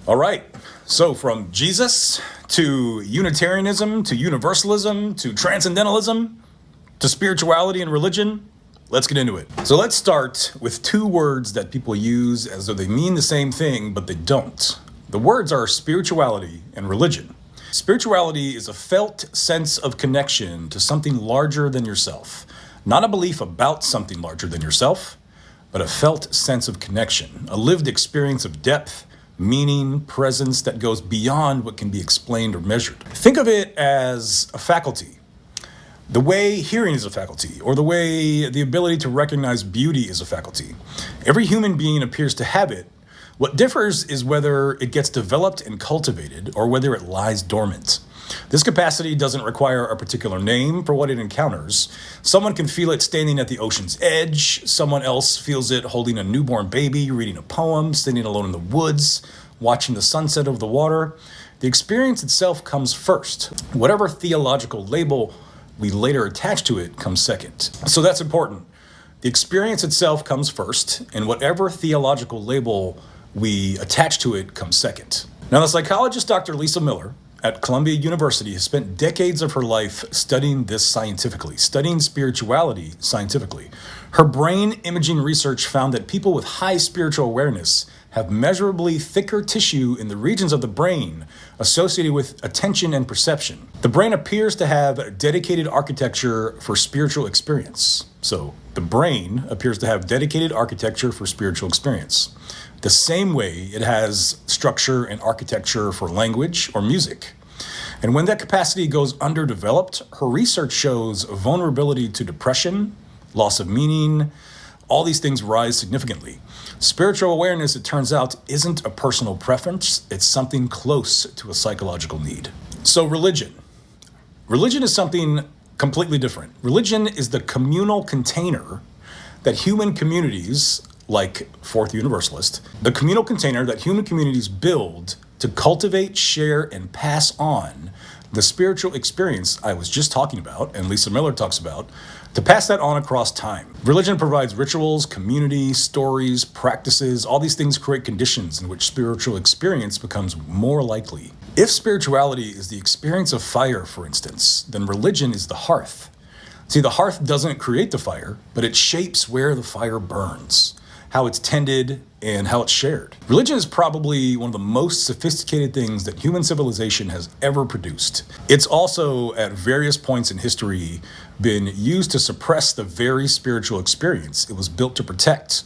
All right, so from Jesus to Unitarianism to Universalism to Transcendentalism to spirituality and religion, let's get into it. So let's start with two words that people use as though they mean the same thing, but they don't. The words are spirituality and religion. Spirituality is a felt sense of connection to something larger than yourself. Not a belief about something larger than yourself, but a felt sense of connection, a lived experience of depth, meaning, presence that goes beyond what can be explained or measured. Think of it as a faculty. The way hearing is a faculty, or the way the ability to recognize beauty is a faculty. Every human being appears to have it. What differs is whether it gets developed and cultivated, or whether it lies dormant. This capacity doesn't require a particular name for what it encounters. Someone can feel it standing at the ocean's edge. Someone else feels it holding a newborn baby, reading a poem, sitting alone in the woods, watching the sunset over the water. The experience itself comes first. Whatever theological label we later attach to it comes second. So that's important. The experience itself comes first, and whatever theological label we attach to it comes second. Now, the psychologist Dr. Lisa Miller at Columbia University has spent decades of her life studying this scientifically, studying spirituality scientifically. Her brain imaging research found that people with high spiritual awareness have measurably thicker tissue in the regions of the brain associated with attention and perception. The brain appears to have dedicated architecture for spiritual experience. So the brain appears to have dedicated architecture for spiritual experience. The same way it has structure and architecture for language or music. And when that capacity goes underdeveloped, her research shows vulnerability to depression, loss of meaning, all these things rise significantly. Spiritual awareness, it turns out, isn't a personal preference, it's something close to a psychological need. So religion. Religion is something completely different. Religion is the communal container that human communities, like Fourth Universalist, the communal container that human communities build to cultivate, share, and pass on the spiritual experience I was just talking about, and Lisa Miller talks about, to pass that on across time. Religion provides rituals, community, stories, practices. All these things create conditions in which spiritual experience becomes more likely. If spirituality is the experience of fire, for instance, then religion is the hearth. See, the hearth doesn't create the fire, but it shapes where the fire burns, how it's tended, and how it's shared. Religion is probably one of the most sophisticated things that human civilization has ever produced. It's also, at various points in history, been used to suppress the very spiritual experience it was built to protect,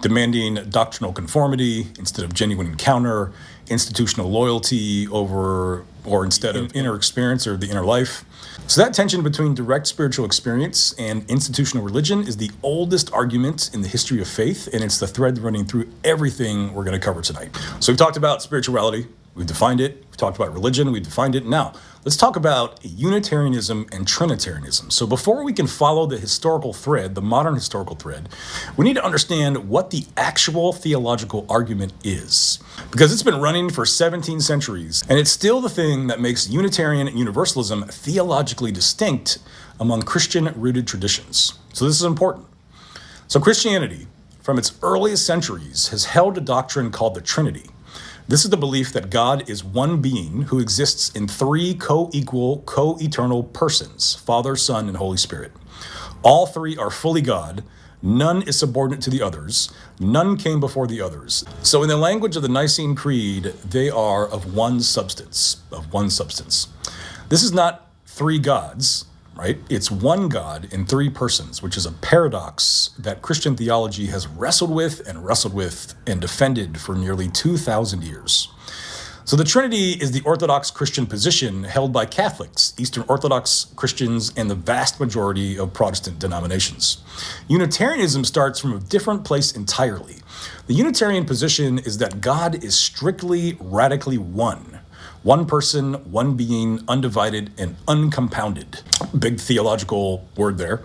demanding doctrinal conformity instead of genuine encounter, institutional loyalty over or instead of inner experience or the inner life. So that tension between direct spiritual experience and institutional religion is the oldest argument in the history of faith, and it's the thread running through everything we're going to cover tonight. So we've talked about spirituality, we've defined it, we've talked about religion, we've defined it. Now, let's talk about Unitarianism and Trinitarianism. So before we can follow the historical thread, the modern historical thread, we need to understand what the actual theological argument is. Because it's been running for 17 centuries, and it's still the thing that makes Unitarian Universalism theologically distinct among Christian-rooted traditions. So this is important. So Christianity, from its earliest centuries, has held a doctrine called the Trinity. This is the belief that God is one being who exists in three co-equal, co-eternal persons, Father, Son, and Holy Spirit. All three are fully God. None is subordinate to the others. None came before the others. So in the language of the Nicene Creed, they are of one substance, This is not three gods, right? It's one God in three persons, which is a paradox that Christian theology has wrestled with and defended for nearly 2,000 years. So the Trinity is the Orthodox Christian position held by Catholics, Eastern Orthodox Christians, and the vast majority of Protestant denominations. Unitarianism starts from a different place entirely. The Unitarian position is that God is strictly, radically one. One person, one being, undivided and uncompounded. Big theological word there.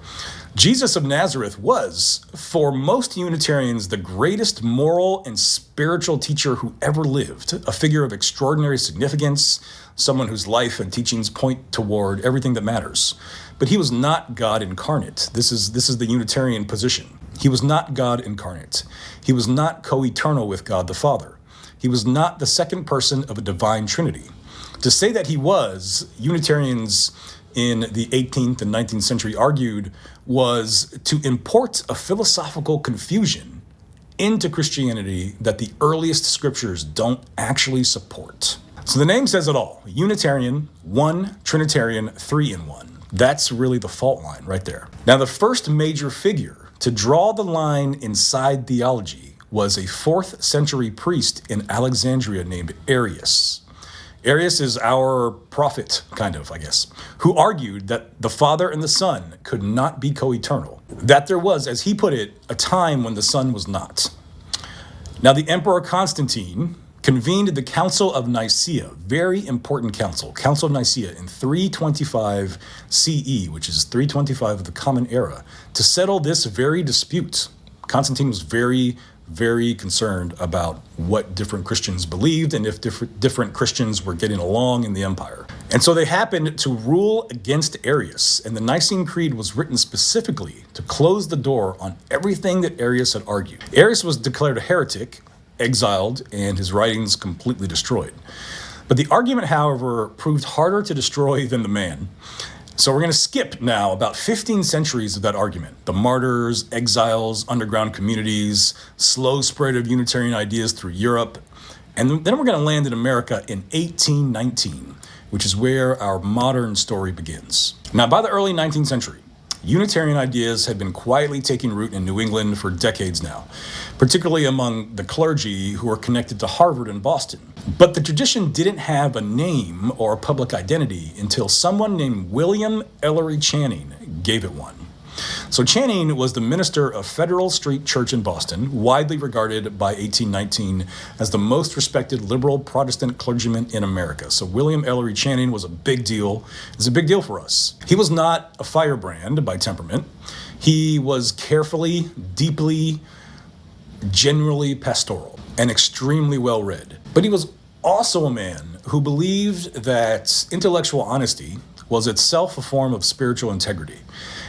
Jesus of Nazareth was, for most Unitarians, the greatest moral and spiritual teacher who ever lived, a figure of extraordinary significance, someone whose life and teachings point toward everything that matters. But he was not God incarnate. This is the Unitarian position. He was not God incarnate. He was not co-eternal with God the Father. He he was not the second person of a divine trinity. To say that he was, Unitarians in the 18th and 19th century argued, was to import a philosophical confusion into Christianity that the earliest scriptures don't actually support. So the name says it all. Unitarian, one, Trinitarian, three in one. That's really the fault line right there. Now, the first major figure to draw the line inside theology was a 4th century priest in Alexandria named Arius. Arius is our prophet, kind of, I guess, who argued that the Father and the Son could not be co-eternal, that there was, as he put it, a time when the Son was not. Now, the Emperor Constantine convened the Council of Nicaea, very important council, Council of Nicaea in 325 CE, which is 325 of the Common Era, to settle this very dispute. Constantine was very concerned about what different Christians believed and if different Christians were getting along in the empire. And so they happened to rule against Arius, and the Nicene Creed was written specifically to close the door on everything that Arius had argued. Arius was declared a heretic, exiled, and his writings completely destroyed. But the argument, however, proved harder to destroy than the man. So we're going to skip now about 15 centuries of that argument. The martyrs, exiles, underground communities, slow spread of Unitarian ideas through Europe. And then we're going to land in America in 1819, which is where our modern story begins. Now, by the early 19th century, Unitarian ideas had been quietly taking root in New England for decades now, particularly among the clergy who were connected to Harvard and Boston. But the tradition didn't have a name or a public identity until someone named William Ellery Channing gave it one. So Channing was the minister of Federal Street Church in Boston, widely regarded by 1819 as the most respected liberal Protestant clergyman in America. So William Ellery Channing was a big deal. It's a big deal for us. He was not a firebrand by temperament. He was carefully, deeply, generally pastoral, and extremely well-read. But he was also a man who believed that intellectual honesty was itself a form of spiritual integrity.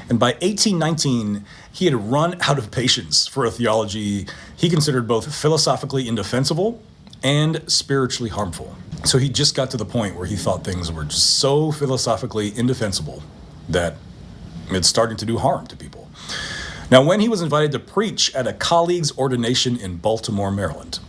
And by 1819, he had run out of patience for a theology he considered both philosophically indefensible and spiritually harmful. So he just got to the point where he thought things were just so philosophically indefensible that it's starting to do harm to people. Now, when he was invited to preach at a colleague's ordination in Baltimore, Maryland,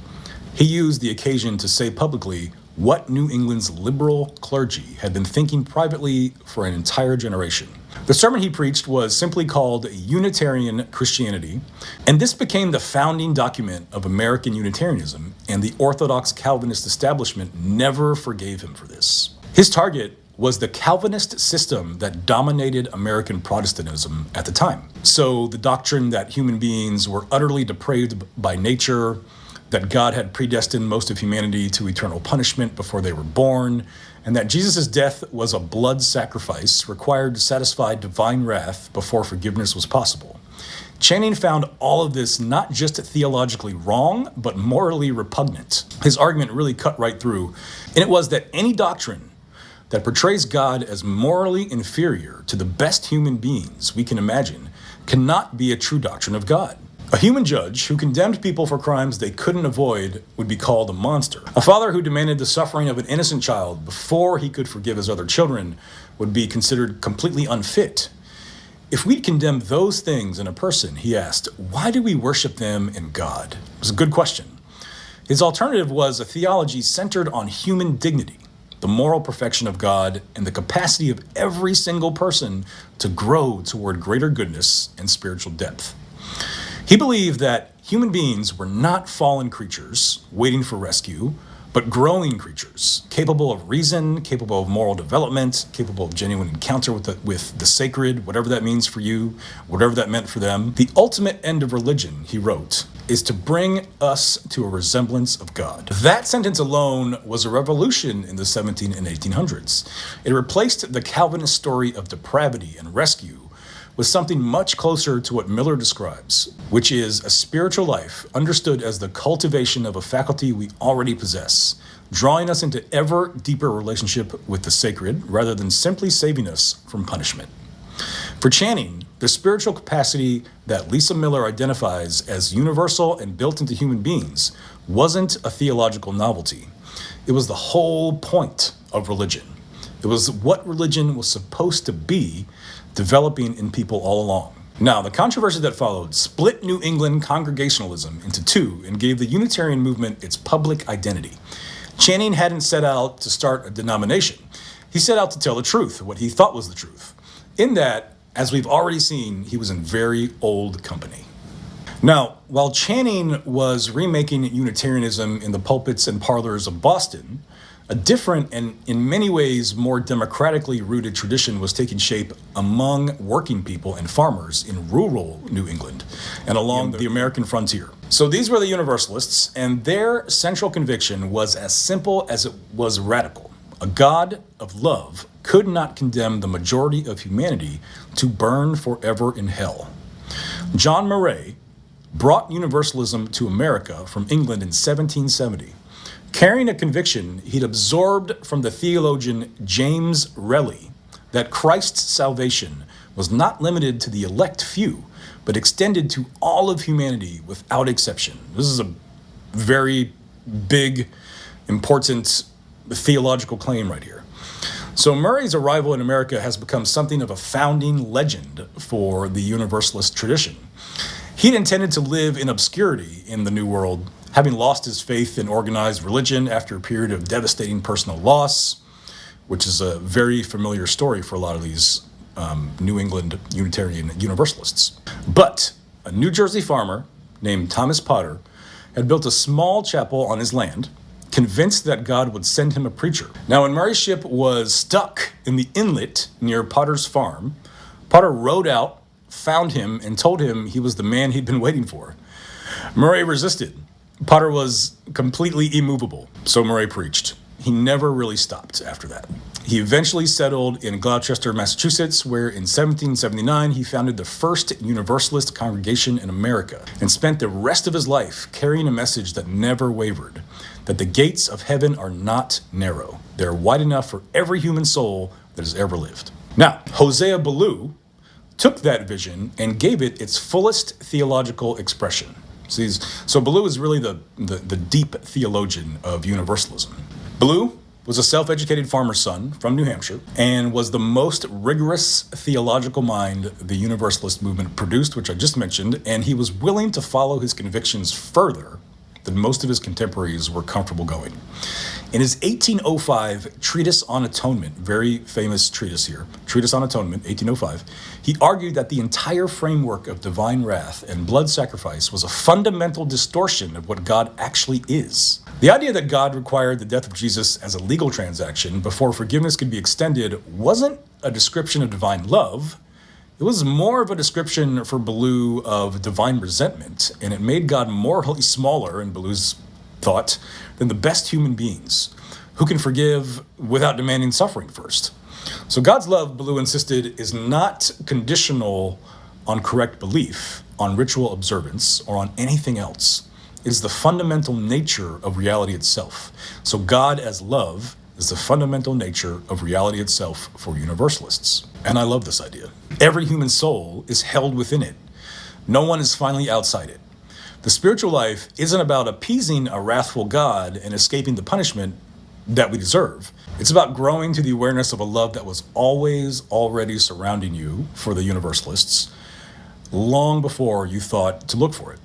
he used the occasion to say publicly what New England's liberal clergy had been thinking privately for an entire generation. The sermon he preached was simply called Unitarian Christianity, and this became the founding document of American Unitarianism, and the Orthodox Calvinist establishment never forgave him for this. His target was the Calvinist system that dominated American Protestantism at the time. So the doctrine that human beings were utterly depraved by nature, that God had predestined most of humanity to eternal punishment before they were born, and that Jesus' death was a blood sacrifice required to satisfy divine wrath before forgiveness was possible. Channing found all of this not just theologically wrong, but morally repugnant. His argument really cut right through, and it was that any doctrine that portrays God as morally inferior to the best human beings we can imagine cannot be a true doctrine of God. A human judge who condemned people for crimes they couldn't avoid would be called a monster. A father who demanded the suffering of an innocent child before he could forgive his other children would be considered completely unfit. If we'd condemn those things in a person, he asked, why do we worship them in God? It was a good question. His alternative was a theology centered on human dignity, the moral perfection of God, and the capacity of every single person to grow toward greater goodness and spiritual depth. He believed that human beings were not fallen creatures waiting for rescue, but growing creatures, capable of reason, capable of moral development, capable of genuine encounter with the sacred, whatever that means for you, whatever that meant for them. The ultimate end of religion, he wrote, is to bring us to a resemblance of God. That sentence alone was a revolution in the 17 and 1800s. It replaced the Calvinist story of depravity and rescue with something much closer to what Miller describes, which is a spiritual life understood as the cultivation of a faculty we already possess, drawing us into ever deeper relationship with the sacred rather than simply saving us from punishment. For Channing, the spiritual capacity that Lisa Miller identifies as universal and built into human beings wasn't a theological novelty. It was the whole point of religion. It was what religion was supposed to be, developing in people all along. Now, the controversy that followed split New England Congregationalism into two and gave the Unitarian movement its public identity. Channing hadn't set out to start a denomination. He set out to tell the truth, what he thought was the truth. In that, as we've already seen, he was in very old company. Now, while Channing was remaking Unitarianism in the pulpits and parlors of Boston, a different and in many ways more democratically rooted tradition was taking shape among working people and farmers in rural New England and along the American frontier. So these were the Universalists, and their central conviction was as simple as it was radical. A God of love could not condemn the majority of humanity to burn forever in hell. John Murray brought Universalism to America from England in 1770. Carrying a conviction he'd absorbed from the theologian James Relly that Christ's salvation was not limited to the elect few, but extended to all of humanity without exception. This is a very big, important theological claim right here. So Murray's arrival in America has become something of a founding legend for the Universalist tradition. He'd intended to live in obscurity in the New World, having lost his faith in organized religion after a period of devastating personal loss, which is a very familiar story for a lot of these New England Unitarian Universalists. But a New Jersey farmer named Thomas Potter had built a small chapel on his land, convinced that God would send him a preacher. Now, when Murray's ship was stuck in the inlet near Potter's farm, Potter rowed out, found him, and told him he was the man he'd been waiting for. Murray resisted. Potter was completely immovable, so Murray preached. He never really stopped after that. He eventually settled in Gloucester, Massachusetts, where in 1779 he founded the first Universalist congregation in America and spent the rest of his life carrying a message that never wavered, that the gates of heaven are not narrow. They're wide enough for every human soul that has ever lived. Now, Hosea Ballou took that vision and gave it its fullest theological expression. So Ballou is really the deep theologian of Universalism. Ballou was a self-educated farmer's son from New Hampshire and was the most rigorous theological mind the Universalist movement produced, which I just mentioned, and he was willing to follow his convictions further than most of his contemporaries were comfortable going. In his 1805 Treatise on Atonement, very famous treatise here, Treatise on Atonement, 1805, he argued that the entire framework of divine wrath and blood sacrifice was a fundamental distortion of what God actually is. The idea that God required the death of Jesus as a legal transaction before forgiveness could be extended wasn't a description of divine love. It was more of a description for Ballou of divine resentment, and it made God morally smaller, in Ballou's thought, than the best human beings, who can forgive without demanding suffering first. So God's love, Ballou insisted, is not conditional on correct belief, on ritual observance, or on anything else. It is the fundamental nature of reality itself. So God as love is the fundamental nature of reality itself for Universalists. And I love this idea. Every human soul is held within it. No one is finally outside it. The spiritual life isn't about appeasing a wrathful God and escaping the punishment that we deserve. It's about growing to the awareness of a love that was always already surrounding you, for the Universalists, long before you thought to look for it.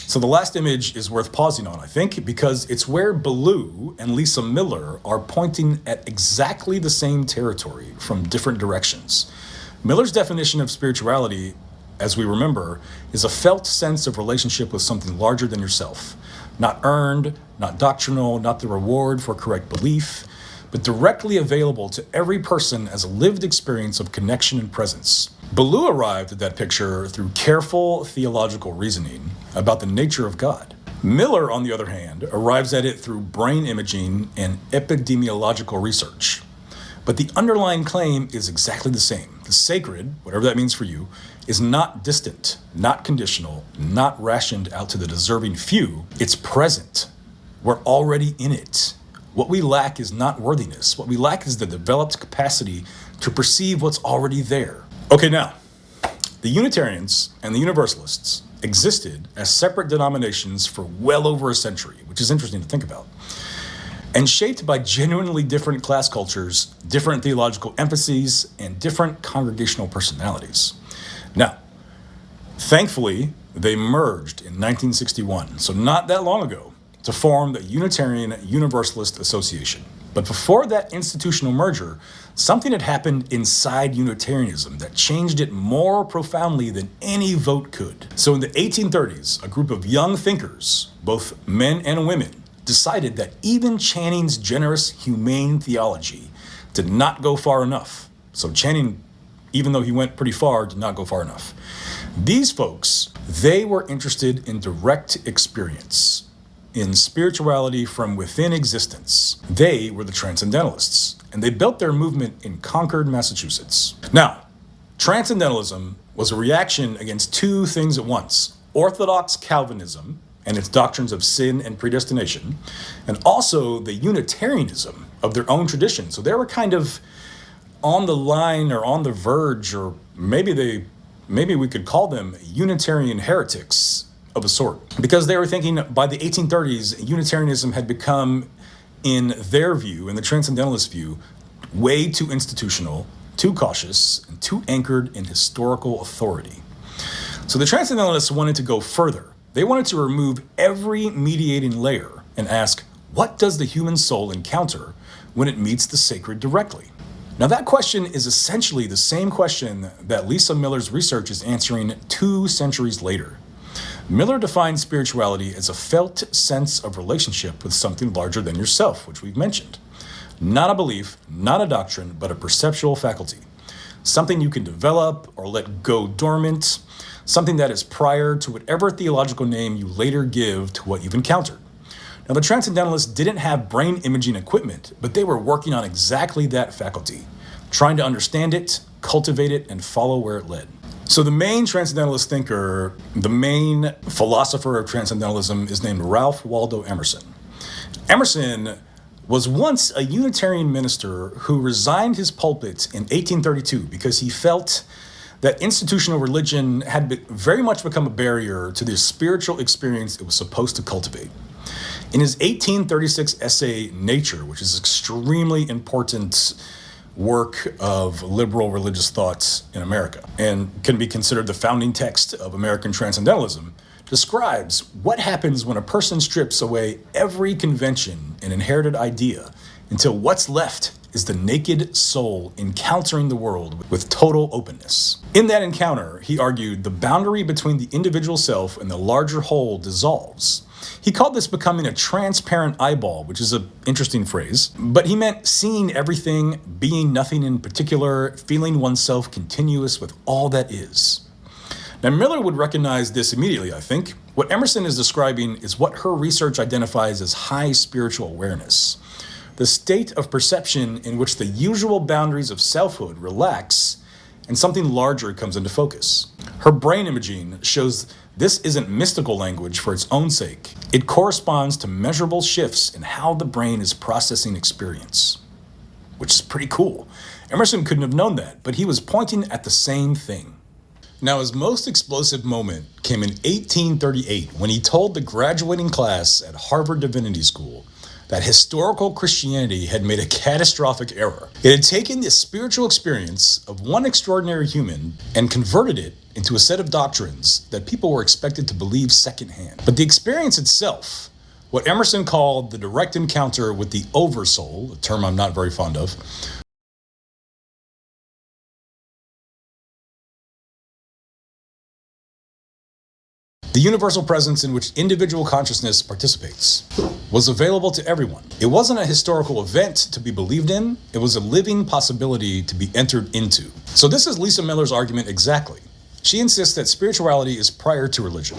So the last image is worth pausing on, I think, because it's where Ballou and Lisa Miller are pointing at exactly the same territory from different directions. Miller's definition of spirituality, as we remember, is a felt sense of relationship with something larger than yourself. Not earned, not doctrinal, not the reward for correct belief, but directly available to every person as a lived experience of connection and presence. Ballou arrived at that picture through careful theological reasoning about the nature of God. Miller, on the other hand, arrives at it through brain imaging and epidemiological research. But the underlying claim is exactly the same. The sacred, whatever that means for you, is not distant, not conditional, not rationed out to the deserving few. It's present. We're already in it. What we lack is not worthiness. What we lack is the developed capacity to perceive what's already there. Okay, now, The Unitarians and the Universalists existed as separate denominations for well over a century, which is interesting to think about, and shaped by genuinely different class cultures, different theological emphases, and different congregational personalities. Now, thankfully, they merged in 1961, so not that long ago, to form the Unitarian Universalist Association. But before that institutional merger, something had happened inside Unitarianism that changed it more profoundly than any vote could. So in the 1830s, a group of young thinkers, both men and women, decided that even Channing's generous, humane theology did not go far enough. So Channing, even though he went pretty far, did not go far enough. These folks, they were interested in direct experience, in spirituality from within existence. They were the Transcendentalists, and they built their movement in Concord, Massachusetts. Now, Transcendentalism was a reaction against two things at once: Orthodox Calvinism and its doctrines of sin and predestination, and also the Unitarianism of their own tradition. So they were kind of on the line or on the verge, or maybe we could call them Unitarian heretics of a sort, because they were thinking by the 1830s, Unitarianism had become, in their view, in the Transcendentalist view, way too institutional, too cautious, and too anchored in historical authority. So the Transcendentalists wanted to go further. They wanted to remove every mediating layer and ask, what does the human soul encounter when it meets the sacred directly? Now that question is essentially the same question that Lisa Miller's research is answering 2 centuries later. Miller defined spirituality as a felt sense of relationship with something larger than yourself, which we've mentioned. Not a belief, not a doctrine, but a perceptual faculty. Something you can develop or let go dormant, something that is prior to whatever theological name you later give to what you've encountered. Now, the Transcendentalists didn't have brain imaging equipment, but they were working on exactly that faculty, trying to understand it, cultivate it, and follow where it led. So the main Transcendentalist thinker, the main philosopher of Transcendentalism, is named Ralph Waldo Emerson. Emerson was once a Unitarian minister who resigned his pulpit in 1832 because he felt that institutional religion had very much become a barrier to the spiritual experience it was supposed to cultivate. In his 1836 essay, Nature, which is extremely important work of liberal religious thoughts in America and can be considered the founding text of American Transcendentalism, describes what happens when a person strips away every convention and inherited idea until what's left is the naked soul encountering the world with total openness. In that encounter, he argued, the boundary between the individual self and the larger whole dissolves. He called this becoming a transparent eyeball, which is an interesting phrase, but he meant seeing everything, being nothing in particular, feeling oneself continuous with all that is. Now, Miller would recognize this immediately, I think. What Emerson is describing is what her research identifies as high spiritual awareness, the state of perception in which the usual boundaries of selfhood relax and something larger comes into focus. Her brain imaging shows this isn't mystical language for its own sake. It corresponds to measurable shifts in how the brain is processing experience, which is pretty cool. Emerson couldn't have known that, but he was pointing at the same thing. Now, his most explosive moment came in 1838 when he told the graduating class at Harvard Divinity School that historical Christianity had made a catastrophic error. It had taken the spiritual experience of one extraordinary human and converted it into a set of doctrines that people were expected to believe secondhand. But the experience itself, what Emerson called the direct encounter with the oversoul, a term I'm not very fond of, the universal presence in which individual consciousness participates, was available to everyone. It wasn't a historical event to be believed in, it was a living possibility to be entered into. So this is Lisa Miller's argument exactly. She insists that spirituality is prior to religion,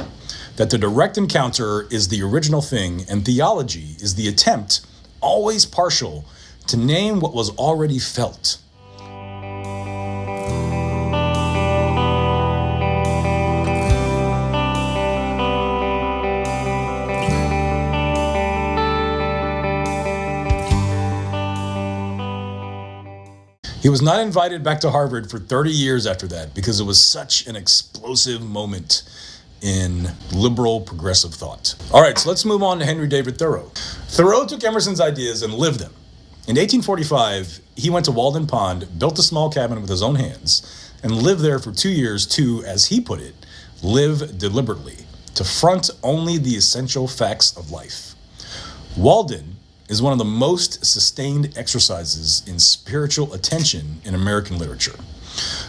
that the direct encounter is the original thing, and theology is the attempt, always partial, to name what was already felt. He was not invited back to Harvard for 30 years after that because it was such an explosive moment in liberal progressive thought. All right, so let's move on to Henry David Thoreau. Thoreau took Emerson's ideas and lived them. In 1845, he went to Walden Pond, built a small cabin with his own hands, and lived there for 2 years to, as he put it, live deliberately, to front only the essential facts of life. Walden is one of the most sustained exercises in spiritual attention in American literature.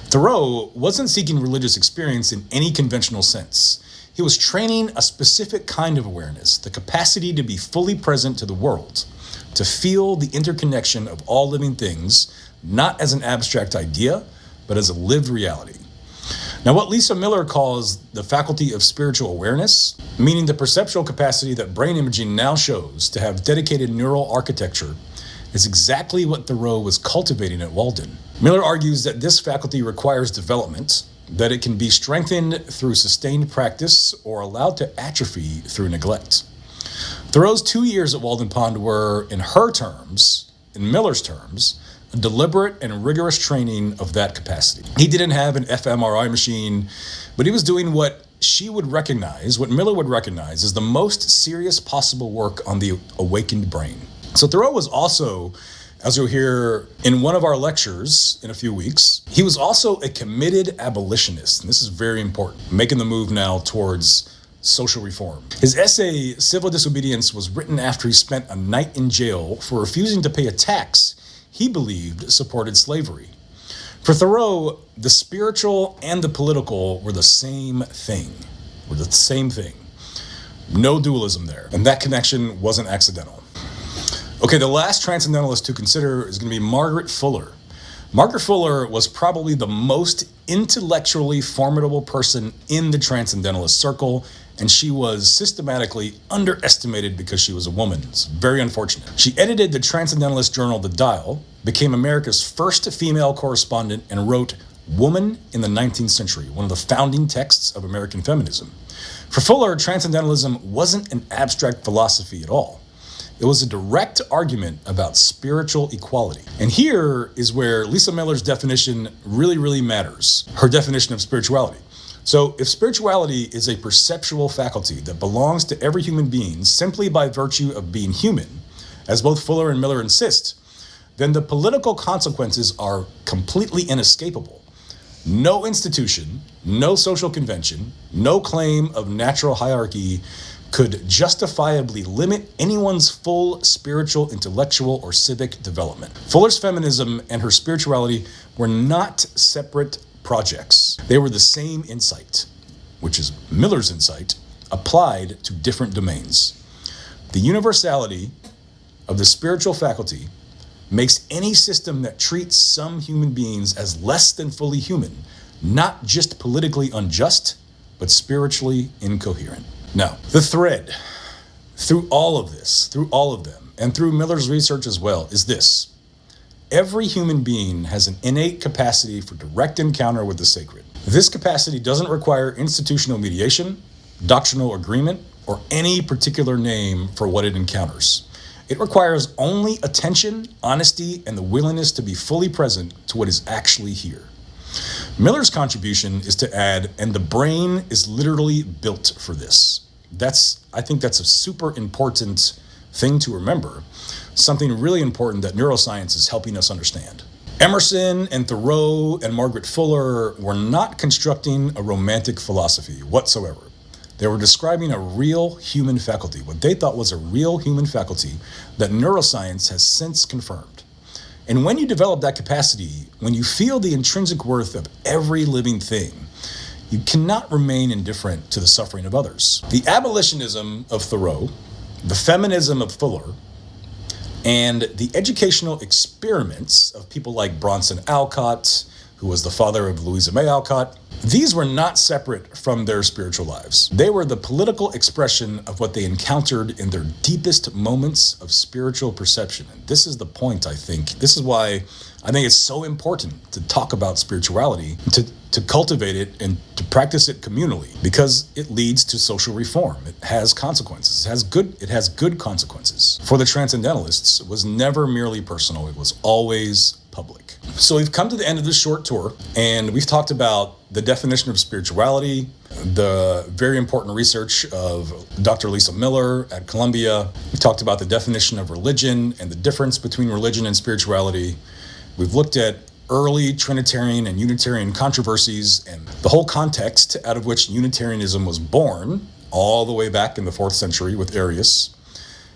Thoreau wasn't seeking religious experience in any conventional sense. He was training a specific kind of awareness, the capacity to be fully present to the world, to feel the interconnection of all living things, not as an abstract idea, but as a lived reality. Now, what Lisa Miller calls the faculty of spiritual awareness, meaning the perceptual capacity that brain imaging now shows to have dedicated neural architecture, is exactly what Thoreau was cultivating at Walden. Miller argues that this faculty requires development, that it can be strengthened through sustained practice or allowed to atrophy through neglect. Thoreau's 2 years at Walden Pond were, in her terms, in Miller's terms, a deliberate and rigorous training of that capacity. He didn't have an fMRI machine, but he was doing what she would recognize, what Miller would recognize, as the most serious possible work on the awakened brain. So Thoreau was also, as you'll hear in one of our lectures in a few weeks, he was also a committed abolitionist, and this is very important, making the move now towards social reform. His essay, Civil Disobedience, was written after he spent a night in jail for refusing to pay a tax he believed supported slavery. For Thoreau, the spiritual and the political were the same thing. No dualism there. And that connection wasn't accidental. Okay, the last transcendentalist to consider is going to be Margaret Fuller. Margaret Fuller was probably the most intellectually formidable person in the Transcendentalist circle, and she was systematically underestimated because she was a woman. It's very unfortunate. She edited the Transcendentalist journal The Dial, became America's first female correspondent, and wrote Woman in the 19th Century, one of the founding texts of American feminism. For Fuller, Transcendentalism wasn't an abstract philosophy at all. It was a direct argument about spiritual equality. And here is where Lisa Miller's definition really matters, her definition of spirituality. So if spirituality is a perceptual faculty that belongs to every human being simply by virtue of being human, as both Fuller and Miller insist, then the political consequences are completely inescapable. No institution, no social convention, no claim of natural hierarchy could justifiably limit anyone's full spiritual, intellectual, or civic development. Fuller's feminism and her spirituality were not separate projects. They were the same insight, which is Miller's insight, applied to different domains. The universality of the spiritual faculty makes any system that treats some human beings as less than fully human, not just politically unjust, but spiritually incoherent. Now, the thread through all of this, through all of them, and through Miller's research as well, is this. Every human being has an innate capacity for direct encounter with the sacred. This capacity doesn't require institutional mediation, doctrinal agreement, or any particular name for what it encounters. It requires only attention, honesty, and the willingness to be fully present to what is actually here. Miller's contribution is to add, and the brain is literally built for this. I think that's a super important thing to remember, something really important that neuroscience is helping us understand. Emerson and Thoreau and Margaret Fuller were not constructing a romantic philosophy whatsoever. They were describing a real human faculty, what they thought was a real human faculty that neuroscience has since confirmed. And when you develop that capacity, when you feel the intrinsic worth of every living thing, you cannot remain indifferent to the suffering of others. The abolitionism of Thoreau, the feminism of Fuller, and the educational experiments of people like Bronson Alcott, who was the father of Louisa May Alcott, these were not separate from their spiritual lives. They were the political expression of what they encountered in their deepest moments of spiritual perception. And this is the point, I think. This is why I think it's so important to talk about spirituality, to cultivate it and to practice it communally, because it leads to social reform. It has consequences. It has good consequences. For the Transcendentalists, it was never merely personal. It was always public. So we've come to the end of this short tour, and we've talked about the definition of spirituality, the very important research of Dr. Lisa Miller at Columbia. We talked about the definition of religion and the difference between religion and spirituality. We've looked at early Trinitarian and Unitarian controversies and the whole context out of which Unitarianism was born, all the way back in the 4th century with Arius.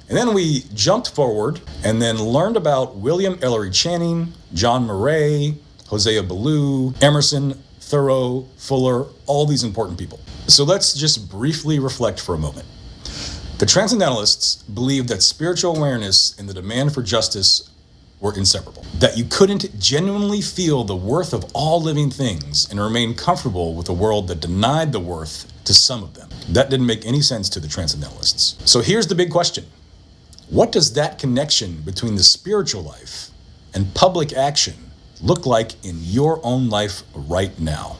And then we jumped forward and then learned about William Ellery Channing, John Murray, Hosea Ballou, Emerson, Thoreau, Fuller, all these important people. So let's just briefly reflect for a moment. The Transcendentalists believed that spiritual awareness and the demand for justice were inseparable, that you couldn't genuinely feel the worth of all living things and remain comfortable with a world that denied the worth to some of them. That didn't make any sense to the Transcendentalists. So here's the big question. What does that connection between the spiritual life and public action look like in your own life right now?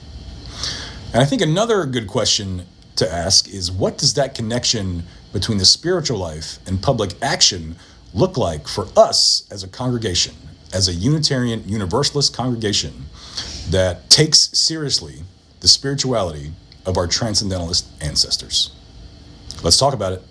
And I think another good question to ask is, what does that connection between the spiritual life and public action look like for us as a congregation, as a Unitarian Universalist congregation that takes seriously the spirituality of our Transcendentalist ancestors? Let's talk about it.